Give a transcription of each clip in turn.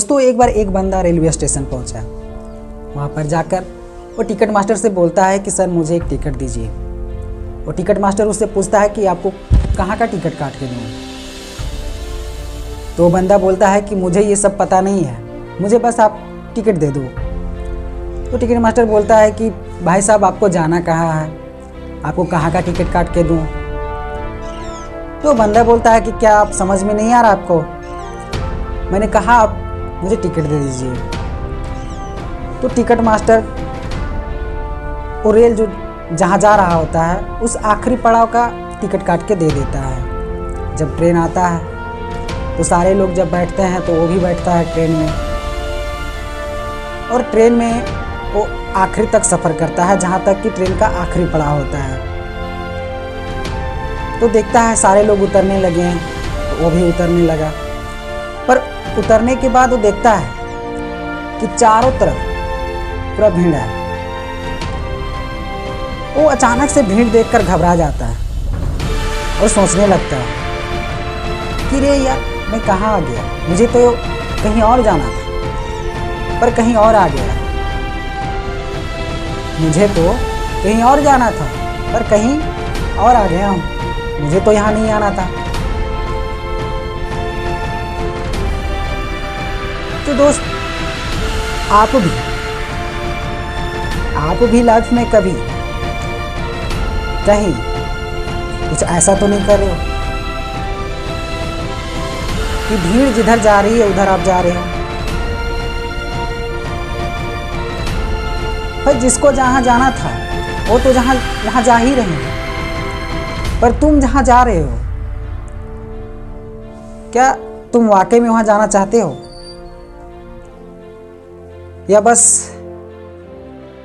दोस्तों एक बार एक बंदा रेलवे स्टेशन पहुंचा। वहाँ पर जाकर वो टिकट मास्टर से बोलता है कि सर मुझे एक टिकट दीजिए। वो टिकट मास्टर उससे पूछता है कि आपको कहाँ का टिकट काट के दूँ। तो वो बंदा बोलता है कि मुझे ये सब पता नहीं है, मुझे बस आप टिकट दे दो। तो टिकट मास्टर बोलता है कि भाई साहब आपको जाना कहाँ है, आपको कहाँ का टिकट काट के दूँ। तो बंदा बोलता है कि क्या आप समझ में नहीं आ रहा आपको, मैंने कहा आप मुझे टिकट दे दीजिए। तो टिकट मास्टर वो रेल जो जहाँ जा रहा होता है उस आखिरी पड़ाव का टिकट काट के दे देता है। जब ट्रेन आता है तो सारे लोग जब बैठते हैं तो वो भी बैठता है ट्रेन में, और ट्रेन में वो आखिरी तक सफ़र करता है जहाँ तक कि ट्रेन का आखिरी पड़ाव होता है। तो देखता है सारे लोग उतरने लगे हैं तो वो भी उतरने लगा। पर उतरने के बाद वो देखता है कि चारों तरफ पूरा भीड़ है। वो अचानक से भीड़ देखकर घबरा जाता है और सोचने लगता है कि रे यार मैं कहाँ आ गया, मुझे तो कहीं और जाना था पर कहीं और आ गया। मुझे तो कहीं और जाना था पर कहीं और आ गया हूँ, मुझे तो यहाँ नहीं आना था। तो दोस्त आप भी लाइफ में कभी कहीं कुछ ऐसा तो नहीं कर रहे हो कि भीड़ जिधर जा रही है उधर आप जा रहे हो। पर जिसको जहाँ जाना था वो तो वहाँ जा ही रहे हैं, पर तुम जहाँ जा रहे हो क्या तुम वाकई में वहाँ जाना चाहते हो, या बस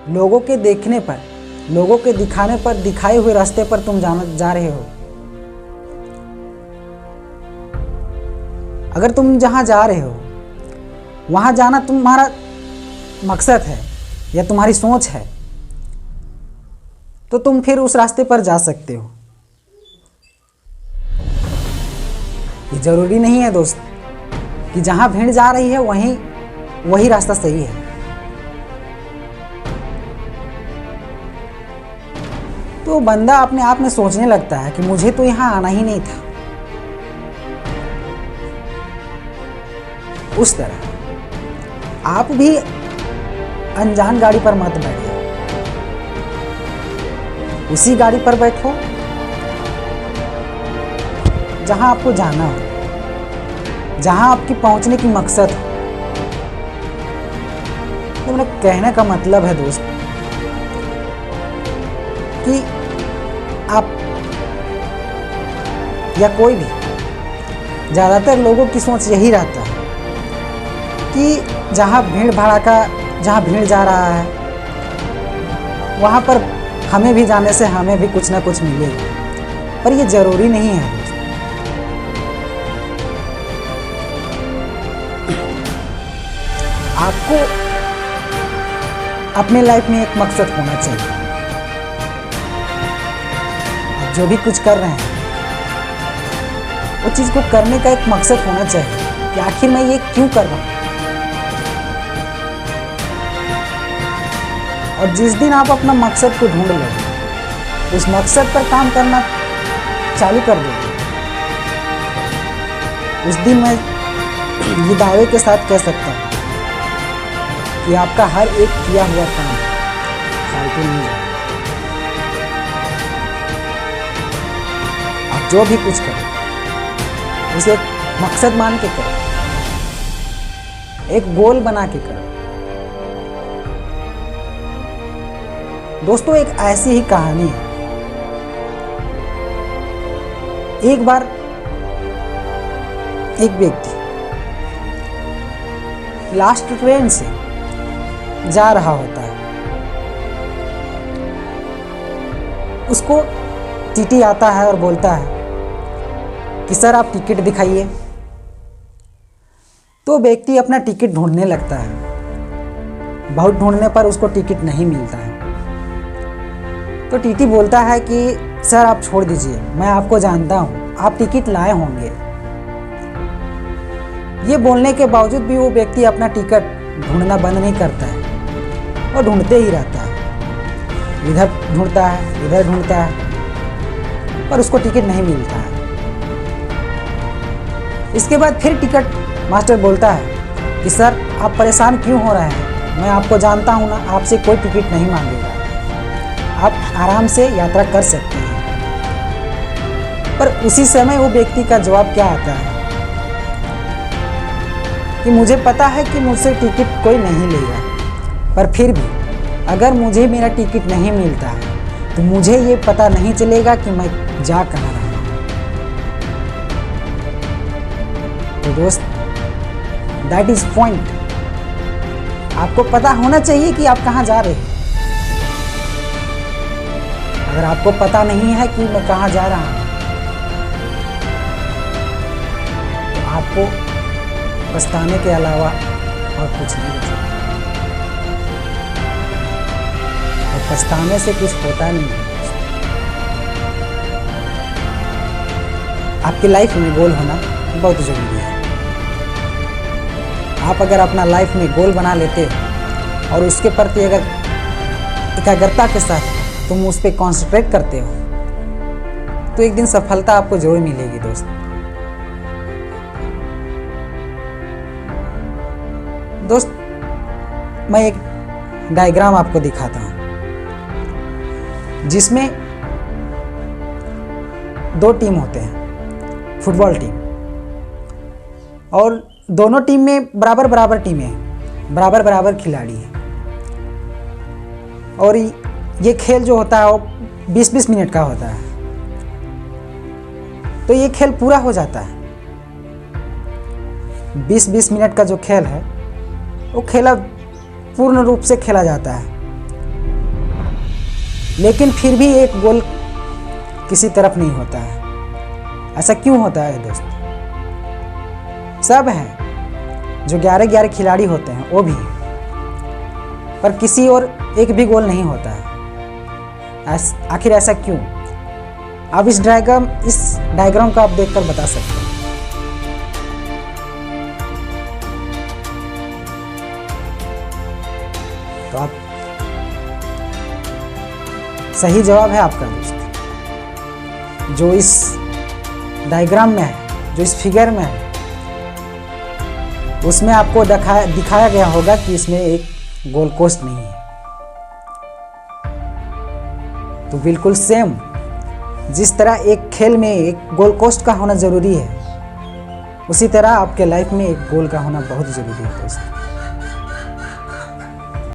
लोगों के देखने पर, लोगों के दिखाने पर, दिखाए हुए रास्ते पर तुम जा रहे हो। अगर तुम जहां जा रहे हो वहां जाना तुम्हारा मकसद है या तुम्हारी सोच है तो तुम फिर उस रास्ते पर जा सकते हो। ये जरूरी नहीं है दोस्त कि जहां भीड़ जा रही है वही रास्ता सही है। तो बंदा अपने आप में सोचने लगता है कि मुझे तो यहाँ आना ही नहीं था। उस तरह आप भी अनजान गाड़ी पर मत बैठो, उसी गाड़ी पर बैठो जहां आपको जाना हो, जहां आपकी पहुंचने की मकसद हो। तो मेरा कहने का मतलब है दोस्त कि आप या कोई भी, ज़्यादातर लोगों की सोच यही रहता है कि जहाँ भीड़ जा रहा है वहाँ पर हमें भी जाने से हमें भी कुछ ना कुछ मिलेगा, पर ये ज़रूरी नहीं है। आपको अपने लाइफ में एक मकसद होना चाहिए। जो भी कुछ कर रहे हैं वो चीज़ को करने का एक मकसद होना चाहिए कि आखिर मैं ये क्यों कर रहा हूँ। और जिस दिन आप अपना मकसद को ढूंढ लोगे, उस मकसद पर काम करना चालू कर दोगे, उस दिन मैं ये दावे के साथ कह सकता हूँ कि आपका हर एक किया हुआ काम फालतू नहीं जाएगा। आप जो भी कुछ करो उसे एक मकसद मान के करो, एक गोल बना के करो। दोस्तों एक ऐसी ही कहानी है। एक बार एक व्यक्ति लास्ट ट्रेन से जा रहा होता है। उसको टीटी आता है और बोलता है कि सर आप टिकट दिखाइए। तो व्यक्ति अपना टिकट ढूंढने लगता है। बहुत ढूंढने पर उसको टिकट नहीं मिलता है। तो टीटी बोलता है कि सर आप छोड़ दीजिए, मैं आपको जानता हूँ, आप टिकट लाए होंगे। ये बोलने के बावजूद भी वो व्यक्ति अपना टिकट ढूंढना बंद नहीं करता है और ढूंढते ही रहता है। इधर ढूंढता है, इधर ढूंढता है, पर उसको टिकट नहीं मिलता है। इसके बाद फिर टिकट मास्टर बोलता है कि सर आप परेशान क्यों हो रहे हैं, मैं आपको जानता हूँ ना, आपसे कोई टिकट नहीं मांगेगा, आप आराम से यात्रा कर सकते हैं। पर उसी समय वो व्यक्ति का जवाब क्या आता है कि मुझे पता है कि मुझसे टिकट कोई नहीं लेगा, पर फिर भी अगर मुझे मेरा टिकट नहीं मिलता है तो मुझे ये पता नहीं चलेगा कि मैं जा कहाँ रहा हूँ। तो दोस्त, दैट इज पॉइंट। आपको पता होना चाहिए कि आप कहाँ जा रहे हैं। अगर आपको पता नहीं है कि मैं कहाँ जा रहा हूँ तो आपको पछताने के अलावा और कुछ नहीं बचेगा। और पछताने से कुछ होता नहीं है। आपकी लाइफ में गोल होना बहुत ज़रूरी है। आप अगर अपना लाइफ में गोल बना लेते हो और उसके प्रति अगर एकाग्रता के साथ तुम उस पर कॉन्सेंट्रेट करते हो तो एक दिन सफलता आपको जरूर मिलेगी दोस्त। दोस्त, मैं एक डायग्राम आपको दिखाता हूँ जिसमें दो टीम होते हैं, फुटबॉल टीम, और दोनों टीम में बराबर बराबर टीमें हैं, बराबर बराबर खिलाड़ी हैं। और ये खेल जो होता है वो 20-20 मिनट का होता है। तो ये खेल पूरा हो जाता है। 20-20 मिनट का जो खेल है वो खेला पूर्ण रूप से खेला जाता है, लेकिन फिर भी एक गोल किसी तरफ नहीं होता है। ऐसा क्यों होता है दोस्त? सब हैं जो 11-11 खिलाड़ी होते हैं वो भी, पर किसी और एक भी गोल नहीं होता है। आखिर ऐसा क्यों? आप इस डायग्राम को आप देखकर बता सकते हैं। तो आप सही जवाब है आपका दोस्त। जो इस डायग्राम में है, जो इस फिगर में है, उसमें आपको दिखाया गया होगा कि इसमें एक गोल पोस्ट नहीं है। तो बिल्कुल सेम जिस तरह एक खेल में एक गोल पोस्ट का होना जरूरी है, उसी तरह आपके लाइफ में एक गोल का होना बहुत जरूरी है दोस्त।